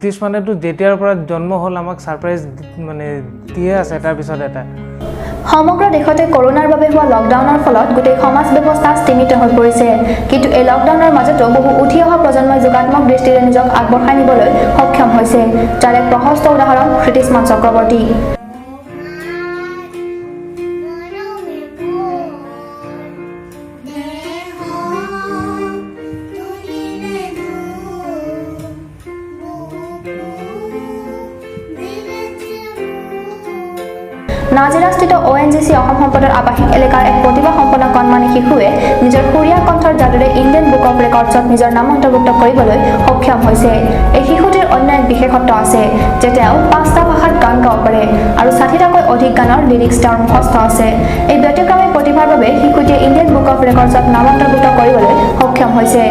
British মানেতো যেতিয়াৰ পৰা জন্ম হ'ল আমাক ছাৰপ্ৰাইজ মানে দিয়ে আছে এটাৰ পিছত এটা সমগ্ৰ দেশতে কৰোনাৰ বাবে হোৱা লকডাউনৰ ফলত গোটেই সমাজ ব্যৱস্থা স্থিমিত হৈ পৰিছে কিন্তু এই লকডাউনৰ মাজতো বহু উঠি অহা প্ৰজন্মই যোগাত্মক দৃষ্টিৰে নিজক আগবঢ়াই নিবলৈ সক্ষম হৈছে যাৰ এক প্ৰশস্ত উদাহৰণ কৃতিস্মান চক্ৰৱৰ্তী নাজিৰাস্থিত ONGC অসম সম্পদৰ আৱাসিক এলেকাৰ এক প্ৰতিভা সম্পন্ন কণমানি শিশুৱে নিজৰ সুৰীয়া কণ্ঠৰ যাদুৰে ইণ্ডিয়ান বুক অফ ৰেকৰ্ডছত নিজৰ নাম অন্তৰ্ভুক্ত কৰিবলৈ সক্ষম হৈছে এই শিশুটিৰ অন্য এক বিশেষত্ব আছে যে তেওঁ 5টা ভাষাত গান গাব পাৰে আৰু 60টাকৈ অধিক গানৰ লিৰিক্স তেওঁৰ মুখস্থ আছে এই ব্যতিক্ৰমী প্ৰতিভাৰ বাবে শিশুটিয়ে ইণ্ডিয়ান বুক অফ ৰেকৰ্ডছত নাম অন্তৰ্ভুক্ত কৰিবলৈ সক্ষম হৈছে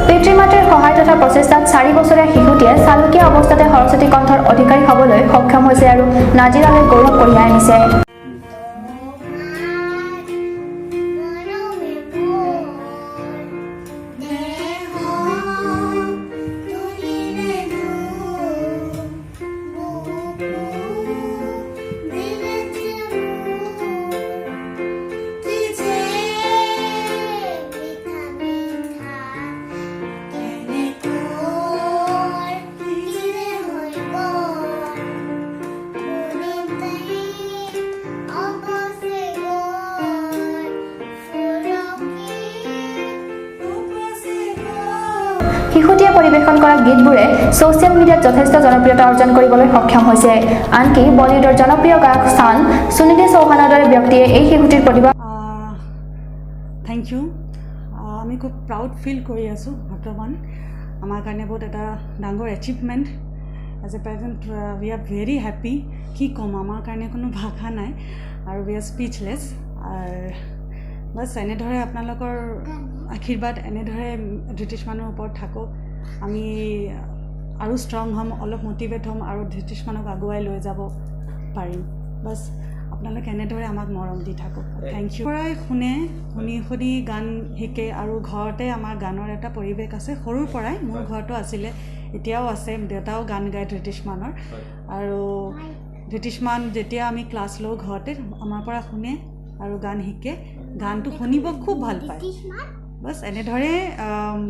পিতৃ-মাতৃৰ সহায় তথা প্ৰচেষ্টাত 4 বছৰীয়া শিশুটিয়ে চালুকীয়া অৱস্থাতে সৰস্বতী কণ্ঠৰ অধিকাৰী হ'বলৈ সক্ষম হৈছে আৰু নাজিৰালৈ গৌৰৱ কঢ়িয়াই আনিছে শিশুটিয়ে পৰিৱেশন কৰা গীতবোৰে ছ'চিয়েল মিডিয়াত যথেষ্ট জনপ্ৰিয়তা অৰ্জন কৰিবলৈ সক্ষম হৈছে আনকি বলিউডৰ জনপ্ৰিয় গায়ক স্থান সুনিধি চৌহানৰ দৰে ব্যক্তিয়ে এই শিশুটিৰ প্ৰতিভা থ্যাংক ইউ আমি খুব প্ৰাউড ফিল কৰি আছোঁ বৰ্তমান আমাৰ কাৰণে বহুত এটা ডাঙৰ achievement as a parent we are very happy কি ক'ম আমাৰ কাৰণে কোনো ভাষা নাই আৰু উই আৰ স্পীচলেছ বাছ এনেদৰে আপোনালোকৰ আশীৰ্বাদ এনেদৰে ব্ৰিটিছ মানুহৰ ওপৰত থাকক আমি আৰু ষ্ট্ৰং হ'ম অলপ মটিভেট হ'ম আৰু ব্ৰিটিছ মানুহক আগুৱাই লৈ যাব পাৰিম বাছ আপোনালোকে এনেদৰে আমাক মৰম দি থাকক থেংক ইউ পৰাই শুনি গান শিকে আৰু ঘৰতে আমাৰ গানৰ এটা পৰিৱেশ আছে সৰুৰ পৰাই মোৰ ঘৰতো আছিলে এতিয়াও আছে দেউতাও গান গায় ব্ৰিটিছ মানৰ আৰু ব্ৰিটিছ মান যেতিয়া আমি ক্লাছ লওঁ ঘৰতে আমাৰ পৰা শুনে আৰু গান শিকে গানটো শুনিব খুব ভাল পায় বাছ এনেদৰে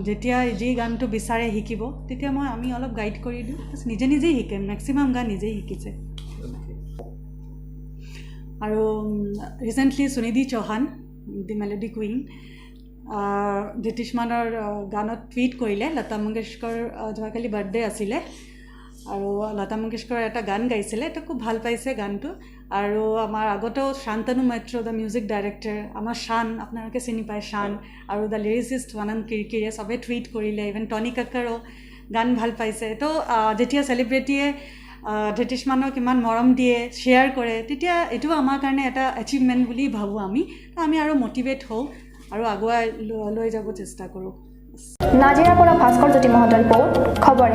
যেতিয়া যি গানটো বিচাৰে শিকিব তেতিয়া আমি অলপ গাইড কৰি দিওঁ বাছ নিজেই শিকে মেক্সিমাম গান নিজেই শিকিছে আৰু ৰিচেণ্টলি সুনিধি চৌহান দি মেলোডি কুইন ব্ৰিটিছ মানৰ গানত টুইট কৰিলে লতা মংগেশকৰ যোৱাকালি বাৰ্থডে আছিলে আৰু লতা মংগেশকৰ এটা গান গাইছিলে এটা খুব ভাল পাইছে গানটো আৰু আমাৰ আগতেও Shantanu Moitra the music director আমাৰ শান আপোনালোকে চিনি পায় শান আৰু দ্য লিৰিচিষ্ট আনন্দ কিৰকিৰে চবে টুইট কৰিলে ইভেন টনি কাক্কাৰো গান ভাল পাইছে তো যেতিয়া চেলিব্ৰিটিয়ে ব্ৰিটিছ মানুহক ইমান মৰম দিয়ে শ্বেয়াৰ কৰে তেতিয়া এইটো আমাৰ কাৰণে এটা এচিভমেণ্ট বুলি ভাবোঁ আমি আৰু মটিভেট হওঁ আৰু আগুৱাই লৈ যাব চেষ্টা কৰোঁ নাজিৰাৰ পৰা ভাস্কৰ জ্যোতি মহন্তৰ ৰিপৰ্ট খবৰ